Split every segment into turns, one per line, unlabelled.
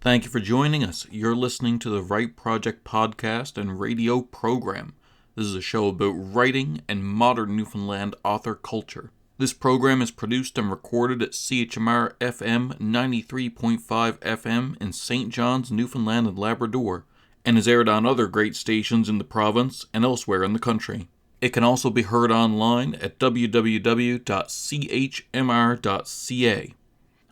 Thank you for joining us. You're listening to the Write Project podcast and radio program. This is a show about writing and modern Newfoundland author culture. This program is produced and recorded at CHMR FM 93.5 FM in St. John's, Newfoundland and Labrador, and is aired on other great stations in the province and elsewhere in the country. It can also be heard online at www.chmr.ca.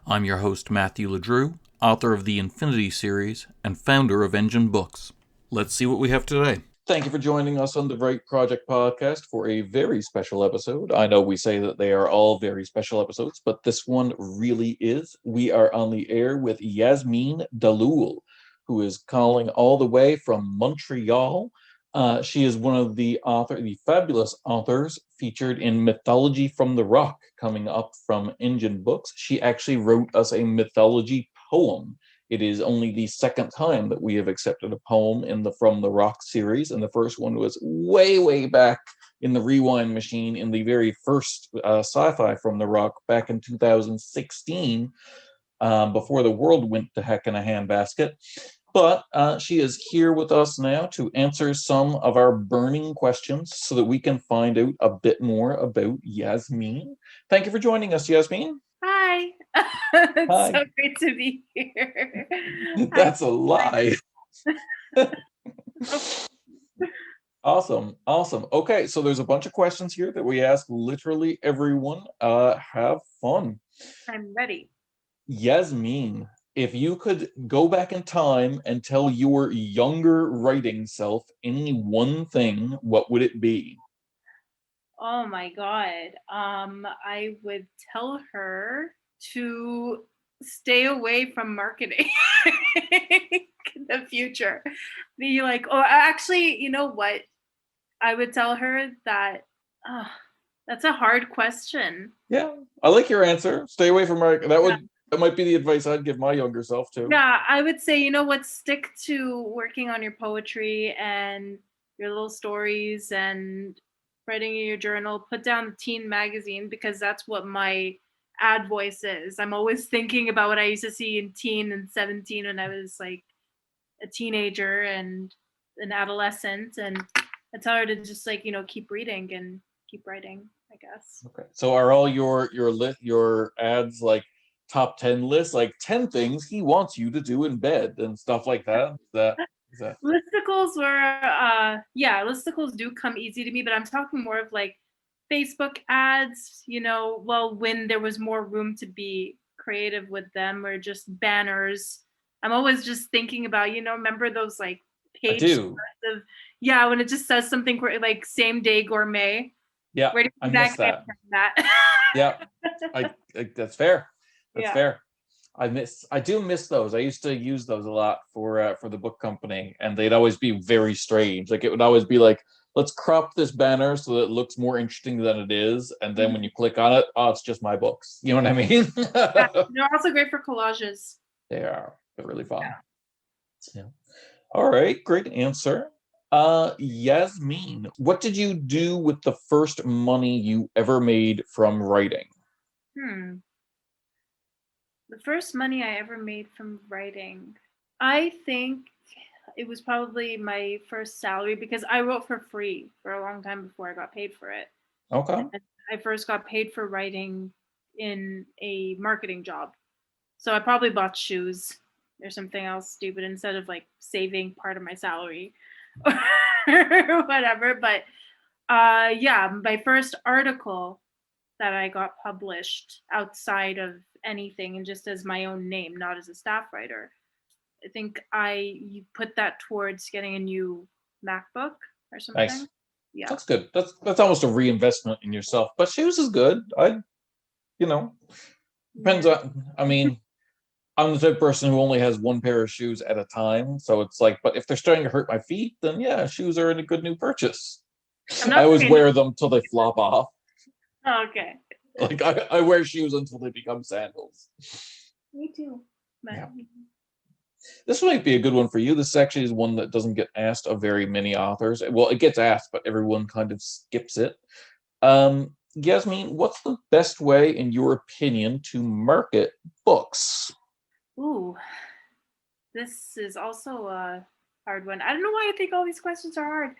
I'm your host, Matthew LeDrew, author of the Infinity series and founder of Engine Books. Let's see what we have today. Thank you for joining us on the Write Project podcast for a very special episode. I know we say that they are all very special episodes, but this one really is. We are on the air with Yasmine Dalloul, who is calling all the way from Montreal. She is one of the fabulous authors featured in Mythology from the Rock, coming up from Engine Books. She actually wrote us a mythology poem. It is only the second time that we have accepted a poem in the From the Rock series, and the first one was way back in the rewind machine in the very first sci-fi From the Rock back in 2016, before the world went to heck in a handbasket. But she is here with us now to answer some of our burning questions so that we can find out a bit more about Yasmine. Thank you for joining us, Yasmine.
Hi. It's
Hi.
so great to be here.
That's a lie. Awesome. Okay, so there's a bunch of questions here that we ask literally everyone. Have fun.
I'm ready.
Yasmine, if you could go back in time and tell your younger writing self any one thing, what would it be?
Oh my God. I would tell her to stay away from marketing in the future. Be like, oh, actually, you know what? I would tell her that, oh, that's a hard question.
Yeah, I like your answer. Stay away from marketing. That might be the advice I'd give my younger self too.
Yeah, I would say, you know what, stick to working on your poetry and your little stories and writing in your journal. Put down the teen magazine because that's what my ad voice is. I'm always thinking about what I used to see in teen and 17 when I was like a teenager and an adolescent. And I tell her to just like, keep reading and keep writing, I guess.
Okay. So are all your ads like top 10 lists, like 10 things he wants you to do in bed and stuff like that? Is that
Listicles were listicles do come easy to me, but I'm talking more of like Facebook ads, when there was more room to be creative with them, or just banners. I'm always just thinking about, remember those like
I
page
do.
of, when it just says something like same day gourmet.
Yeah,
Where do you
I
think
miss that.
that?
Yeah, I that's fair. That's
Yeah.
fair. I do miss those. I used to use those a lot for the book company, and they'd always be very strange. Like it would always be like, let's crop this banner so that it looks more interesting than it is, and then when you click on it, oh, it's just my books. You know what I mean?
Yeah. They're also great for collages.
They're really fun.
Yeah.
Yeah. All right, great answer. Yasmine, what did you do with the first money you ever made from writing?
The first money I ever made from writing, I think it was probably my first salary because I wrote for free for a long time before I got paid for it.
Okay.
And I first got paid for writing in a marketing job. So I probably bought shoes or something else stupid instead of like saving part of my salary or whatever. But my first article that I got published outside of anything and just as my own name, not as a staff writer. I think you put that towards getting a new MacBook or something.
Nice.
Yeah.
That's good. That's almost a reinvestment in yourself. But shoes is good. Depends on, I mean, I'm the type of person who only has one pair of shoes at a time. So it's like, but if they're starting to hurt my feet, then yeah, shoes are a good new purchase. I always wear them till they flop off.
Oh, okay.
Like I wear shoes until they become sandals.
Me too.
Yeah. This might be a good one for you. This actually is one that doesn't get asked of very many authors. Well, it gets asked, but everyone kind of skips it. Yasmine, what's the best way, in your opinion, to market books?
Ooh, This is also a hard one. I don't know why I think all these questions are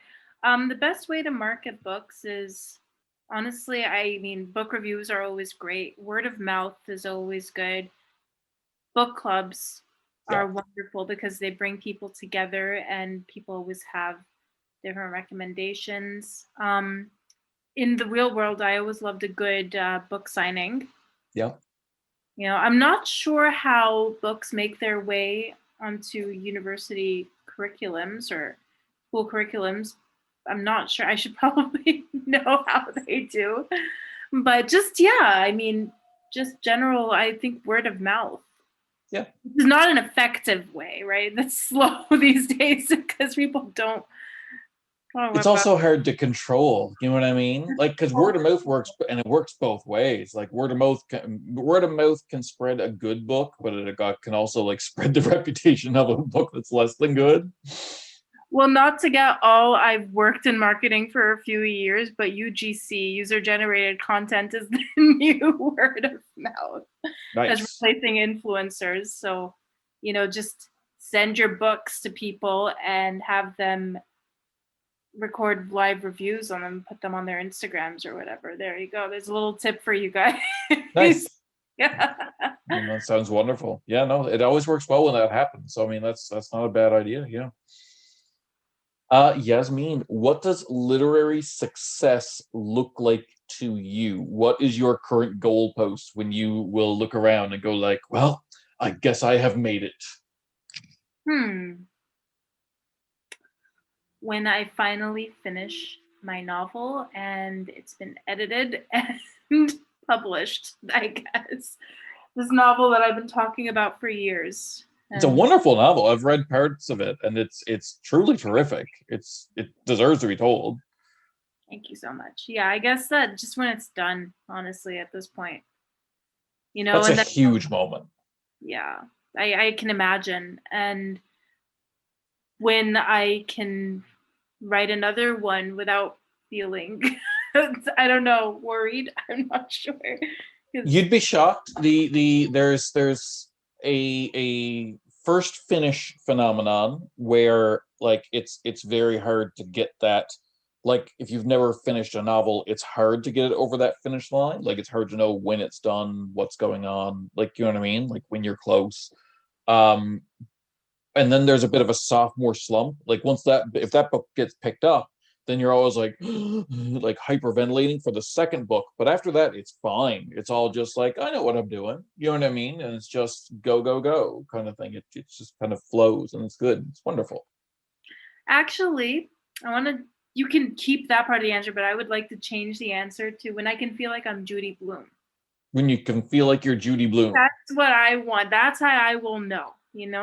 hard. The best way to market books is honestly, I mean, book reviews are always great. Word of mouth is always good. Book clubs
Yeah.
are wonderful because they bring people together and people always have different recommendations. In the real world, I always loved a good book signing.
Yeah.
I'm not sure how books make their way onto university curriculums or school curriculums. I'm not sure. I should probably know how they do. But just, yeah, I mean, just general, I think word of mouth.
Yeah.
It's not an effective way, right? That's slow these days because people don't.
It's also hard to control. You know what I mean? Like, because word of mouth works, and it works both ways. Like word of mouth can spread a good book, but can also like spread the reputation of a book that's less than good.
Well, not to get all, I've worked in marketing for a few years, but UGC, user generated content, is the new word of mouth as
Nice.
replacing influencers. So, just send your books to people and have them record live reviews on them, put them on their Instagrams or whatever. There you go. There's a little tip for you guys.
Nice.
Yeah.
That sounds wonderful. Yeah, no, it always works well when that happens. So I mean, that's not a bad idea. Yeah. Yasmine, what does literary success look like to you? What is your current goalpost when you will look around and go like, well, I guess I have made it?
When I finally finish my novel and it's been edited and published, I guess. This novel that I've been talking about for years.
It's a
And
wonderful novel. I've read parts of it, and it's truly terrific. It deserves to be told.
thank you so much. Yeah, I guess that just when it's done, honestly, at this point,
That's a
and then,
huge moment.
yeah, I can imagine. And when I can write another one without feeling, I don't know, worried, I'm not sure.
You'd be shocked. There's a first finish phenomenon where like it's very hard to get that. Like if you've never finished a novel, it's hard to get it over that finish line. Like it's hard to know when it's done, what's going on. Like you know what I mean? Like when you're close. Um, and then there's a bit of a sophomore slump. Like once that if that book gets picked up, then you're always like like hyperventilating for the second book. But after that, it's fine. It's all just like I know what I'm doing. You know what I mean? And it's just go go go kind of thing. It just kind of flows and it's good. It's wonderful.
Actually, I want to. You can keep that part of the answer, but I would like to change the answer to when I can feel like I'm Judy Bloom.
When you can feel like you're Judy Bloom.
That's what I want. That's how I will know.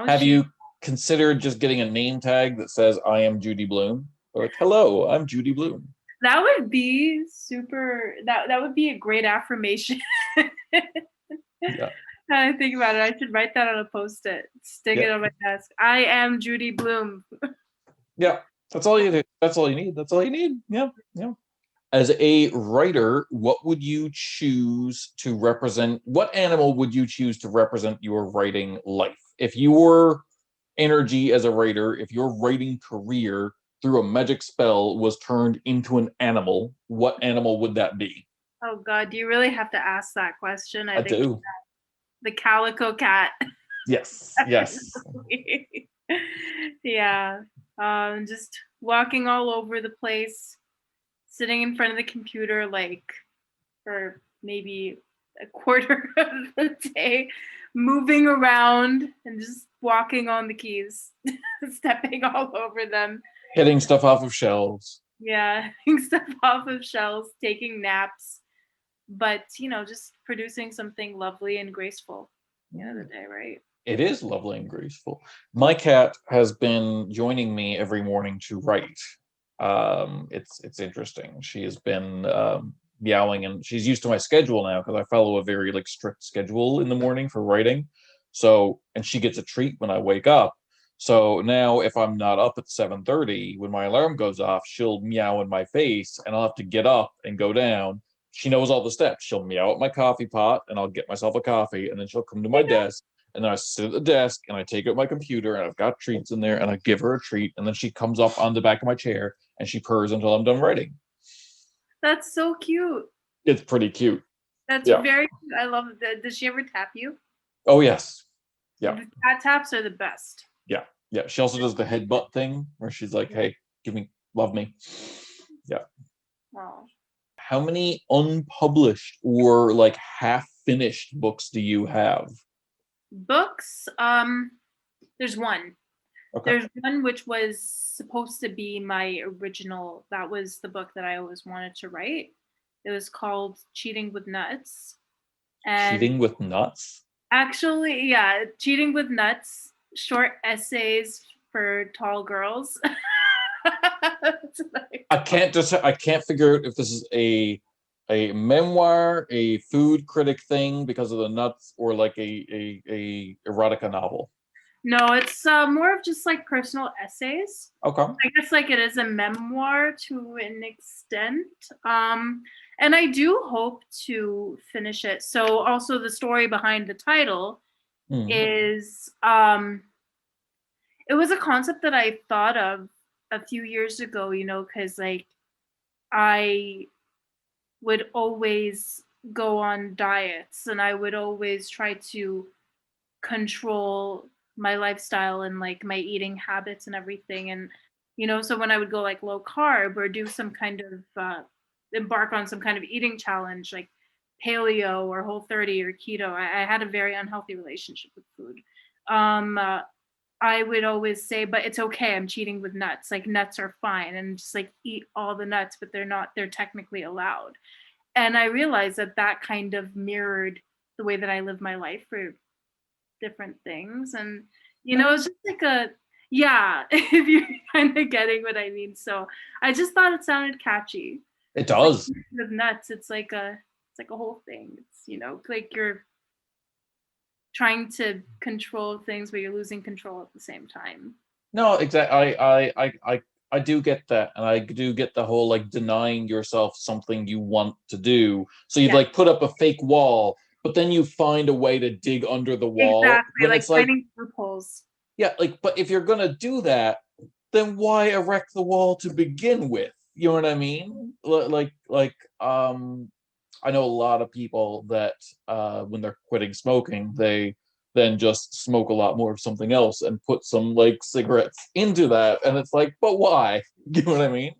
Have you considered just getting a name tag that says I am Judy Bloom? Or like, hello, I'm Judy Bloom.
That would be super. That would be a great affirmation.
Yeah.
I think about it. I should write that on a post-it, stick it on my desk. I am Judy Bloom.
Yeah. That's all you do. That's all you need. That's all you need. Yeah. Yeah. As a writer, what would you choose to represent? What animal would you choose to represent your writing life? If your energy as a writer, if your writing career through a magic spell was turned into an animal, what animal would that be?
Oh God, do you really have to ask that question?
I
I think
do.
the calico cat.
Yes. Yes.
Yeah. Just walking all over the place, sitting in front of the computer like for maybe a quarter of the day, moving around and just walking on the keys, stepping all over them.
Hitting stuff off of shelves.
Yeah, hitting stuff off of shelves, taking naps, but just producing something lovely and graceful at the end of the day, right?
It is lovely and graceful. My cat has been joining me every morning to write. It's interesting. She has been meowing, and she's used to my schedule now because I follow a very like strict schedule in the morning for writing. So, and she gets a treat when I wake up. So now, if I'm not up at 7:30 when my alarm goes off, she'll meow in my face, and I'll have to get up and go down. She knows all the steps. She'll meow at my coffee pot, and I'll get myself a coffee, and then she'll come to my desk, And then I sit at the desk and I take out my computer and I've got treats in there and I give her a treat. And then she comes up on the back of my chair and she purrs until I'm done writing.
That's so cute.
It's pretty cute.
That's
Yeah.
very cute. I love it. Does she ever tap you?
Oh, yes. Yeah.
The cat taps are the best.
Yeah. Yeah. She also does the headbutt thing where she's like, hey, love me. Yeah.
Oh.
How many unpublished or like half finished books do you have?
Books, there's one.
Okay.
There's one which was supposed to be my original. That was the book that I always wanted to write. It was called Cheating with Nuts. And
Cheating with nuts?
actually, yeah, Cheating with Nuts, short essays for tall girls.
I can't figure out if this is a memoir, a food critic thing because of the nuts, or like a erotica novel.
No, it's more of just like personal essays.
Okay.
I guess like it is a memoir to an extent. And I do hope to finish it. So also the story behind the title is it was a concept that I thought of a few years ago, because like I would always go on diets and I would always try to control my lifestyle and like my eating habits and everything. And so when I would go like low carb or do some kind of embark on some kind of eating challenge like paleo or whole 30 or keto, I had a very unhealthy relationship with food. I would always say, but it's okay, I'm cheating with nuts, like nuts are fine, and just like eat all the nuts, but they're technically allowed. And I realized that that kind of mirrored the way that I live my life for different things. And it's just like yeah, if you're kind of getting what I mean. So I just thought it sounded catchy.
It
It's like
does.
with nuts, it's like a whole thing. It's like you're trying to control things but you're losing control at the same time.
No, exactly. I do get that, and I do get the whole like denying yourself something you want to do. So you'd
Yeah,
like put up a fake wall, but then you find a way to dig under the wall.
exactly,
When
like
it's like,
finding loopholes.
yeah, like, but if you're gonna do that, then why erect the wall to begin with? You know what I mean? I know a lot of people that when they're quitting smoking, they then just smoke a lot more of something else and put some like cigarettes into that, and it's like, but why? You know what I mean?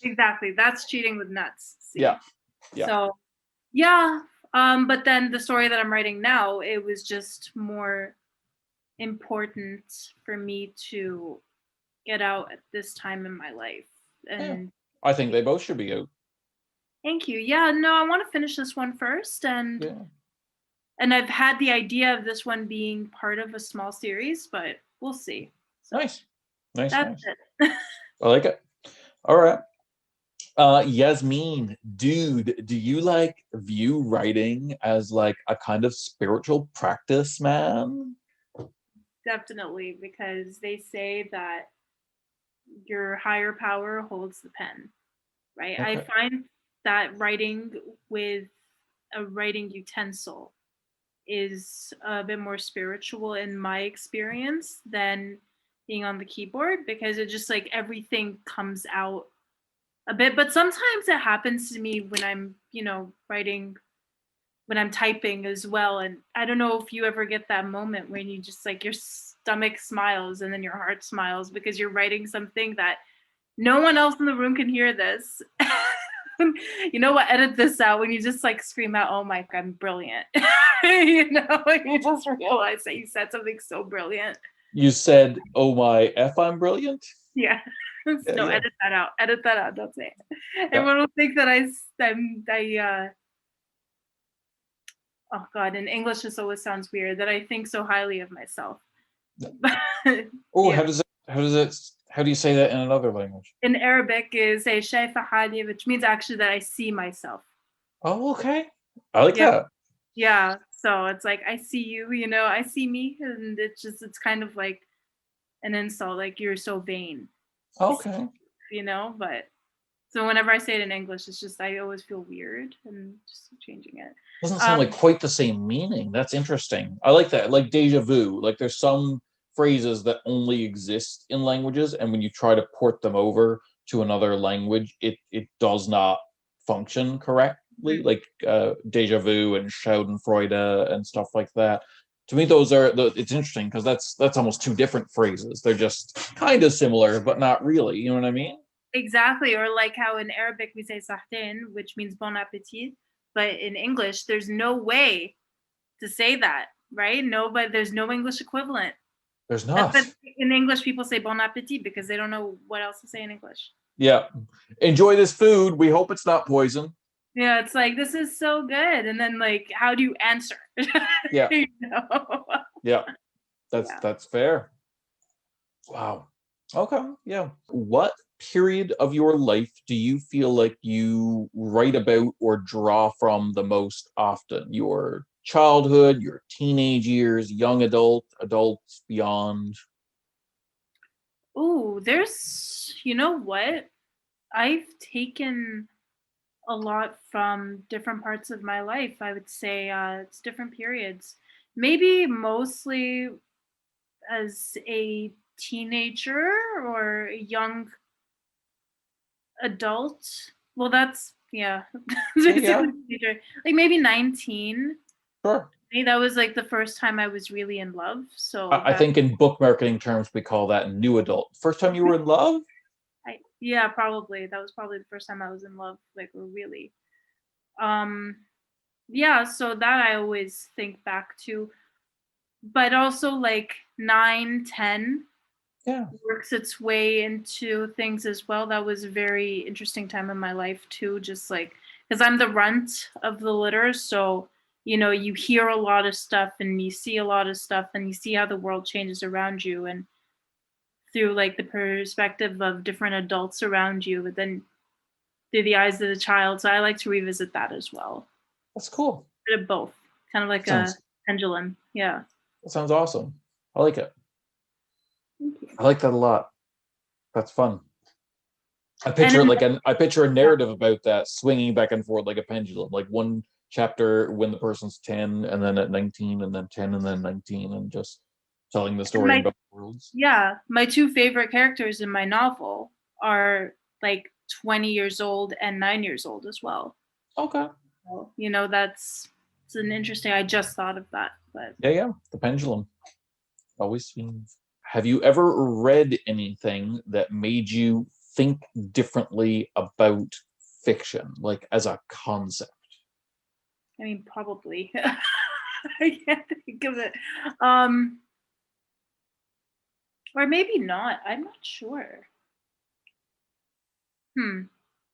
Exactly, that's cheating with nuts.
Yeah,
See,
yeah.
so yeah. But then the story that I'm writing now, it was just more important for me to get out at this time in my life.
Yeah.
And
I think they both should be out.
thank you. Yeah, no, I want to finish this one first,
Yeah.
and I've had the idea of this one being part of a small series, but we'll see. So
Nice. Nice,
that's
nice.
it.
I like it. All right. Yasmine, dude, do you like view writing as like a kind of spiritual practice, man?
Definitely, because they say that your higher power holds the pen, right? I
Okay.
find that writing with a writing utensil is a bit more spiritual in my experience than being on the keyboard, because it just like everything comes out a bit. But sometimes it happens to me when I'm writing, when I'm typing as well. And I don't know if you ever get that moment when you just like your stomach smiles and then your heart smiles because you're writing something that no one else in the room can hear this. You know what? Edit this out when you just like scream out, "Oh my, I'm brilliant!" You just realize that you said something so brilliant.
You said, "Oh my f, I'm brilliant."
Yeah.
Yeah,
No,
yeah,
edit that out. Edit that out. Don't say it.
yeah.
Everyone will think that oh God, in English this always sounds weird, that I think so highly of myself. But
Oh,
yeah.
how do you say that in another language?
In Arabic is a shayfa hali, which means actually that I see myself.
Oh, okay. I like
Yeah.
that.
Yeah. So it's like I see you, I see me, and it's kind of like an insult, like you're so vain. I see
Okay.
you, but So whenever I say it in English, it's just I always feel weird and just changing it.
Doesn't sound like quite the same meaning. That's interesting. I like that. Like déjà vu. Like there's some phrases that only exist in languages, and when you try to port them over to another language, it does not function correctly.
Mhm.
Like déjà vu and Schadenfreude and stuff like that. To me, it's interesting because that's almost two different phrases. They're just kind of similar, but not really. You know what I mean?
Exactly, or like how in Arabic we say sahtin, which means bon appetit, but in English there's no way to say that, right? No, but there's no English equivalent.
There's
But
not.
in English people say bon appetit because they don't know what else to say in English.
Yeah. Enjoy this food. We hope it's not poison.
Yeah, it's like this is so good, and then like how do you answer?
Yeah.
You know?
Yeah. That's
Yeah.
that's fair. Wow. Okay. Yeah. What period of your life do you feel like you write about or draw from the most often? Your childhood, your teenage years, young adult, adults beyond?
Ooh, there's you know what? I've taken a lot from different parts of my life. I would say it's different periods. Maybe mostly as a teenager or a young adult. Well, that's yeah,
Yeah, yeah.
basically teenager. Like maybe 19.
Sure.
Maybe that was like the first time I was really in love. So
I
that
think in book marketing terms we call that new adult. First time you were in love?
yeah, probably that was probably the first time I was in love, like really. Um, yeah, so that I always think back to, but also like 9, 10
Yeah.
works its way into things as well. That was a very interesting time in my life too, just like because I'm the runt of the litter, so you know you hear a lot of stuff and you see a lot of stuff and you see how the world changes around you and through like the perspective of different adults around you, but then through the eyes of the child. So I like to revisit that as well.
That's cool.
Bit of both, kind of
That
like a
sounds
pendulum. Yeah.
that sounds awesome. I like it.
Thank you.
I like that a lot. That's fun.
And then,
I picture a
yeah,
narrative about that swinging back and forth like a pendulum. Like one chapter when the person's 10 and then at 19 and then 10 and then 19 and just telling the
and
story in both worlds.
my two favorite characters in my novel are like 20 years old and 9 years old as well.
Okay.
So, you know, it's an interesting. I just thought of that, but
Yeah, yeah. The pendulum always swings. Have you ever read anything that made you think differently about fiction, like as a concept?
I mean, probably. I can't think of it. Um, or maybe not. I'm not sure. Hmm.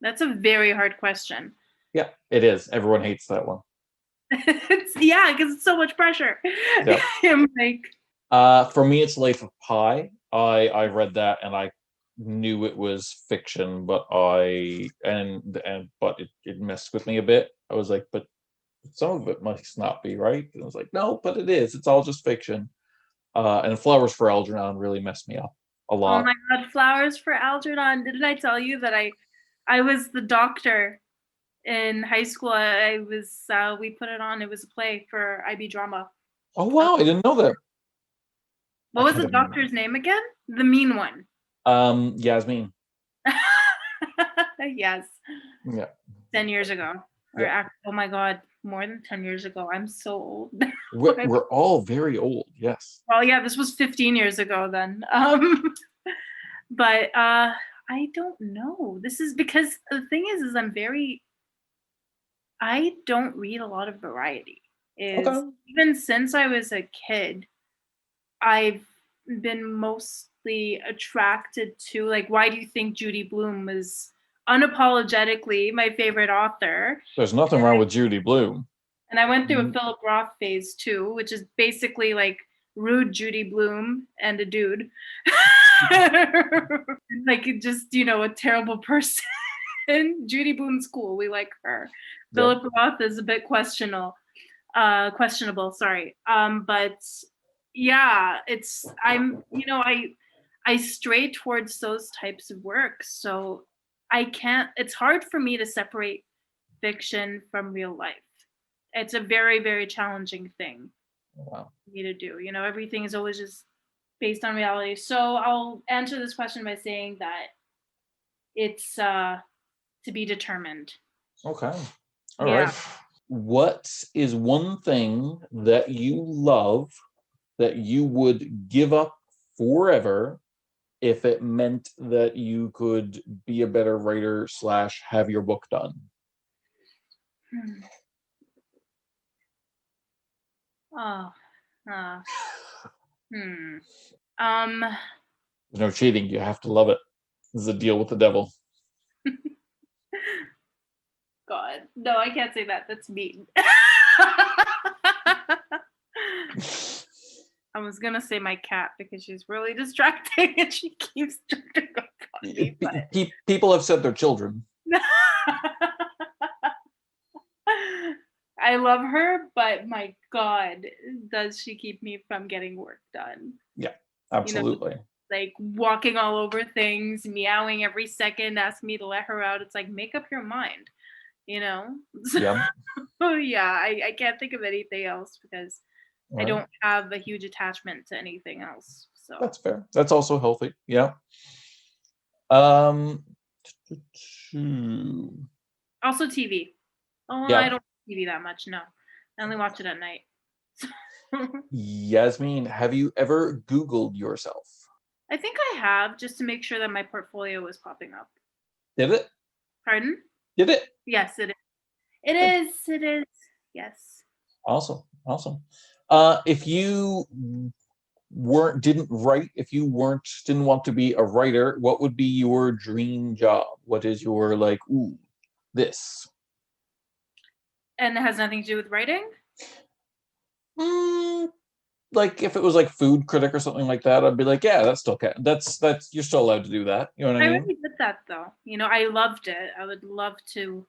That's a very hard question.
Yeah, it is. Everyone hates that one.
It's, yeah, because it's so much pressure.
Yeah.
I'm like,
For me, it's Life of Pi. I read that and I knew it was fiction, but it messed with me a bit. I was like, but some of it must not be right. And I was like, no, but it is. It's all just fiction. And Flowers for Algernon really messed me up a
oh
lot.
my God, flowers for Algernon. Didn't I tell you that I was the doctor in high school? I was we put it on. It was a play for IB drama.
Oh
Uh,
wow, I didn't know that. I
what was
can't
the
imagine.
doctor's name again? The mean one.
Yasmine.
Yes,
Yeah,
10 years ago. Or
yeah.
oh my God, more than 10 years ago. I'm so old.
We're all very old. Yes.
Well, yeah, this was 15 years ago then. But I don't know. This is because the thing is I don't read a lot of variety. Is
Okay.
even since I was a kid, I've been mostly attracted to like why do you think Judy Blume was unapologetically my favorite author?
There's nothing wrong with Judy Blume.
And I went through a
Mm,
Philip Roth phase too, which is basically like rude Judy Blume and a dude. Like just, you know, a terrible person. Judy Blume's cool. We like her.
yeah.
Philip Roth is a bit questionable, sorry. But yeah, it's I'm you know, I stray towards those types of work. So I can't. It's hard for me to separate fiction from real life. It's a very, very challenging thing
Wow.
for me to do. Everything is always just based on reality. So I'll answer this question by saying that it's to be determined.
Okay. All
Yeah.
right. What is one thing that you love that you would give up forever if it meant that you could be a better writer slash have your book done?
Hmm. Oh. Uh, hmm. Um.
There's no cheating. You have to love it. This is a deal with the devil.
God. No, I can't say that. That's mean. I was gonna say my cat because she's really distracting and she keeps jumping up on me, but
People have said their children.
I love her, but my God, does she keep me from getting work done?
Yeah,
You know,
absolutely.
like walking all over things, meowing every second, asking me to let her out. It's like, make up your mind, you know?
Yeah.
So yeah, I can't think of anything else because
All
I
right.
don't have a huge attachment to anything else. So
That's fair. That's also healthy. Yeah. Um.
also TV. Oh, I
Yeah.
don't watch TV that much. No, I only watch it at night.
Yasmine, have you ever Googled yourself?
I think I have just to make sure that my portfolio is popping up.
Did it?
Pardon?
Did it?
Yes, it is. It
Good.
is. It is. Yes.
Awesome. Awesome. If you didn't write, if you didn't want to be a writer, what would be your dream job? What is your like, ooh, this?
And it has nothing to do with writing?
Mm, like if it was like food critic or something like that, I'd be like, yeah, that's still that's you're still allowed to do that. You know what I
I
mean?
already did that though. I loved it. I would love to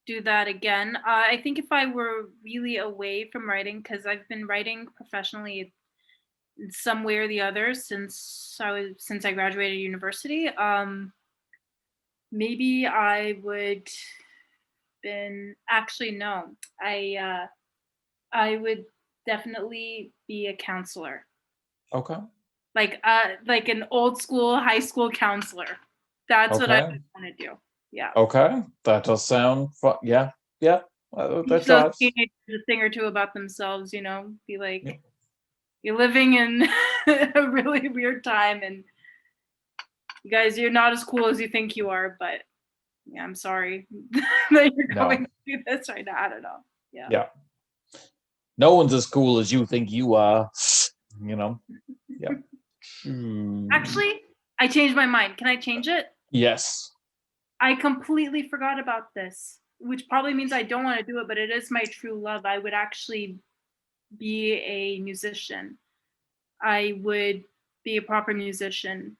do that again. I think if I were really away from writing, because I've been writing professionally in some way or the other since I graduated university. Maybe I would been actually no. I would definitely be a counselor.
Okay.
Like an old school high school counselor. That's what I
Okay.
would want to do. Yeah.
Okay. That does sound fun. Yeah. Yeah. That
Teach those
jives.
teenagers a thing or two about themselves, be
Yeah.
like, you're living in a really weird time and you guys, you're not as cool as you think you are, but yeah, I'm sorry that you're
No.
going through this right now. I don't know. Yeah.
Yeah. No one's as cool as you think you are. You know. Yeah.
Actually, I changed my mind. Can I change it?
Yes.
I completely forgot about this, which probably means I don't want to do it, but it is my true love. I would actually be a musician. I would be a proper musician,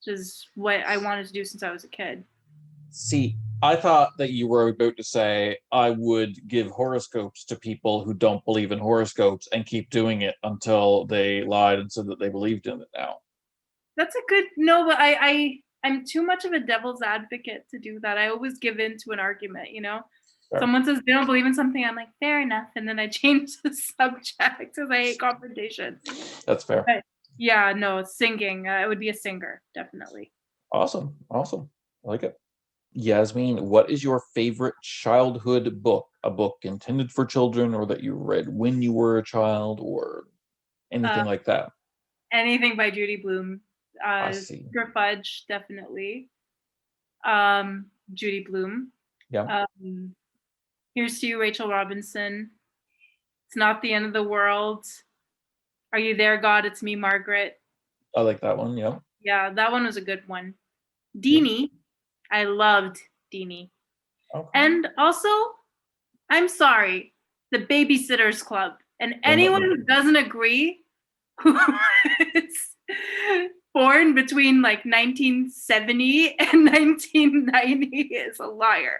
which is what I wanted to do since I was a kid.
See, I thought that you were about to say I would give horoscopes to people who don't believe in horoscopes and keep doing it until they lied and said that they believed in it now.
That's a good no, but I'm too much of a devil's advocate to do that. I always give in to an argument.
Fair.
Someone says they don't believe in something, I'm like, fair enough, and then I change the subject because I hate confrontation.
That's fair.
But yeah, no, singing. I would be a singer, definitely.
Awesome. Awesome. I like it. Yasmine, what is your favorite childhood book? A book intended for children or that you read when you were a child or
Uh,
anything like that?
anything by Judy Blume.
I see.
Sugar Fudge, definitely. Judy Blume.
Yeah.
Um, Here's to You, Rachel Robinson. It's Not the End of the World. Are You There, God? It's Me, Margaret.
I like that one. Yeah.
Yeah, that one was a good one.
Yeah.
Deanie. I loved Deanie.
Okay.
And also, I'm sorry, the Babysitters Club. And
Then
anyone who doesn't agree, who is born between like 1970 and 1990 is a liar.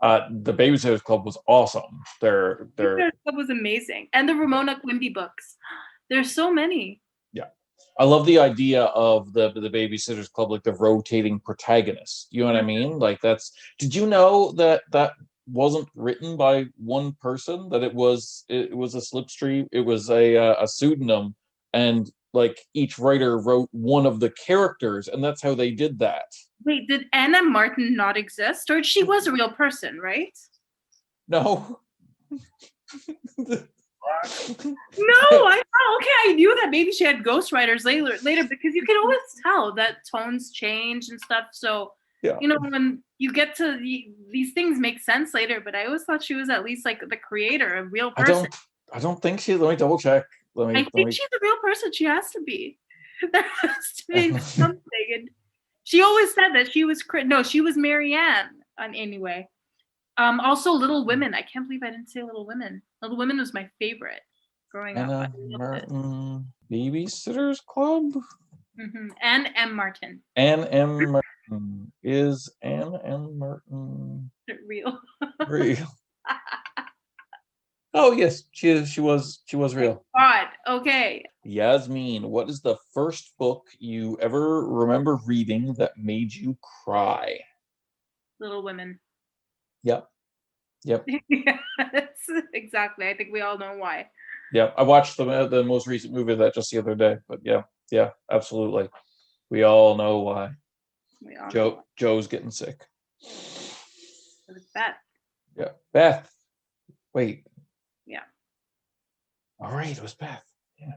The Babysitters Club was awesome. They're
Babysitters Club was amazing. And the Ramona Quimby books. There's so many.
yeah. I love the idea of the Babysitters Club, like the rotating protagonist. You know what I mean? Like that's. Did you know that that wasn't written by one person? That it was a slipstream. It was a pseudonym, and like each writer wrote one of the characters, and that's how they did that.
Wait, did Anna Martin not exist? Or she was a real person, right?
No.
No, I thought, okay, I knew that maybe she had ghostwriters later because you can always tell that tones change and stuff. So,
Yeah.
when you get to these things make sense later, but I always thought she was at least like the creator, a real person.
I don't think she. Let me double check.
I think she's a real person. She has to be. There has to be something. And she always said that she was no, she was Marianne. Anyway, also Little Women. I can't believe I didn't say Little Women. Little Women was my favorite growing up.
Anna Martin Babysitters Club.
And M. Martin.
Anne M. Martin. Is Anne M. Martin
Real?
real? Oh yes, she was real.
God, okay.
Yasmine, what is the first book you ever remember reading that made you cry?
Little Women.
Yep.
Yes, exactly. I think we all know why.
Yeah, I watched the most recent movie of that just the other day, but yeah, absolutely. We all know why. Joe's getting sick.
It was Beth.
Yeah, Beth. Wait.
Yeah.
All right, it was Beth.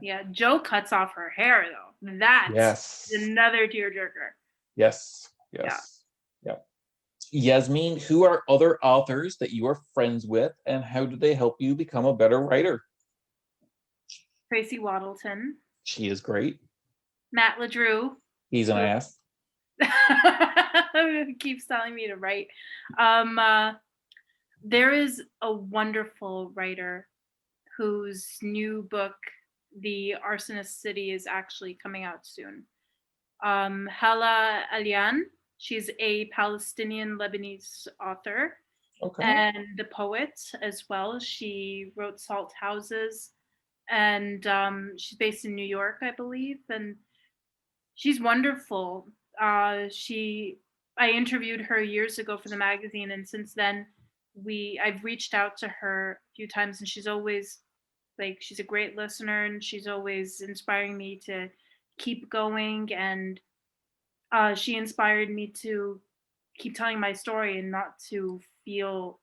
Yeah, Joe cuts off her hair though. That's another tearjerker.
Yes. Yeah. Yasmine, who are other authors that you are friends with, and how do they help you become a better writer?
Tracy Waddleton.
She is great.
Matt LeDrew.
He's an ass.
Keeps telling me to write. There is a wonderful writer whose new book, The Arsonist City, is actually coming out soon. Hala Alian. She's a Palestinian Lebanese author.
Okay.
And a poet as well. She wrote Salt Houses, and she's based in New York, I believe, and she's wonderful. I interviewed her years ago for the magazine, and since then I've reached out to her a few times, and she's always she's a great listener, and she's always inspiring me to keep going, and she inspired me to keep telling my story and not to feel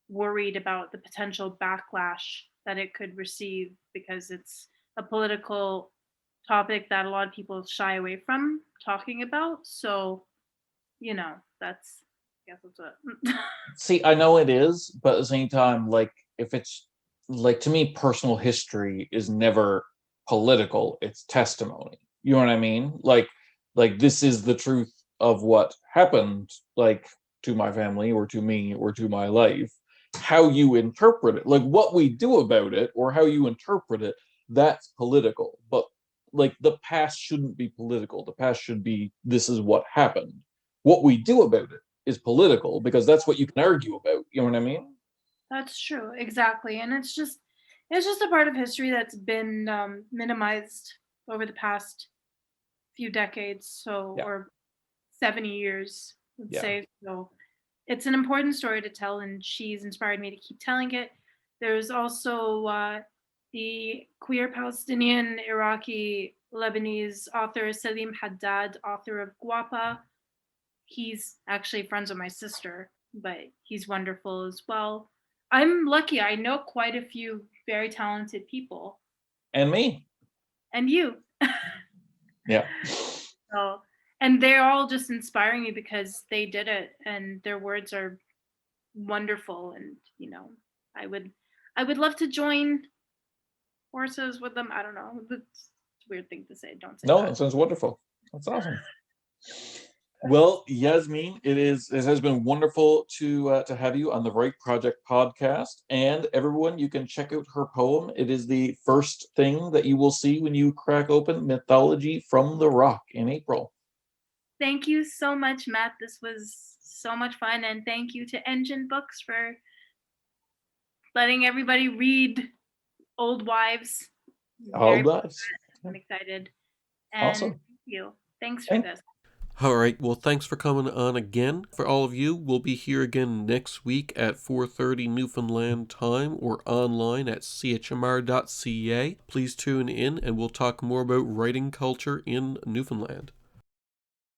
worried about the potential backlash that it could receive, because it's a political topic that a lot of people shy away from talking about. So, that's, I guess that's it.
See, I know it is, but at the same time, like if it's like, to me, personal history is never political, it's testimony. You know what I mean? Like this is the truth of what happened, like to my family or to me or to my life. How you interpret it, like what we do about it or how you interpret it, that's political. But like the past shouldn't be political. The past should be, this is what happened. What we do about it is political, because that's what you can argue about. You know what I mean?
That's true, exactly, and it's just a part of history that's been minimized over the past few decades, so
Yeah.
or 70 years, let's
Yeah.
say. So it's an important story to tell, and she's inspired me to keep telling it. There's also the queer Palestinian Iraqi Lebanese author Salim Haddad, author of Guapa. He's actually friends with my sister, but he's wonderful as well. I'm lucky. I know quite a few very talented people.
And me.
And you.
Yeah.
So, and they're all just inspiring me because they did it, and their words are wonderful. And I would love to join forces with them. I don't know. That's a weird thing to say. Don't say
No,
that.
that sounds wonderful. That's awesome. Well, Yasmine, it has been wonderful to have you on the Right Project podcast. And everyone, you can check out her poem. It is the first thing that you will see when you crack open Mythology from the Rock in April.
Thank you so much, Matt. This was so much fun, and thank you to Engine Books for letting everybody read Old Wives.
All nice.
I'm excited. And
Awesome.
thank you. Thanks for this.
All right. Well, thanks for coming on again. For all of you, we'll be here again next week at 4:30 Newfoundland time or online at chmr.ca. Please tune in and we'll talk more about writing culture in Newfoundland.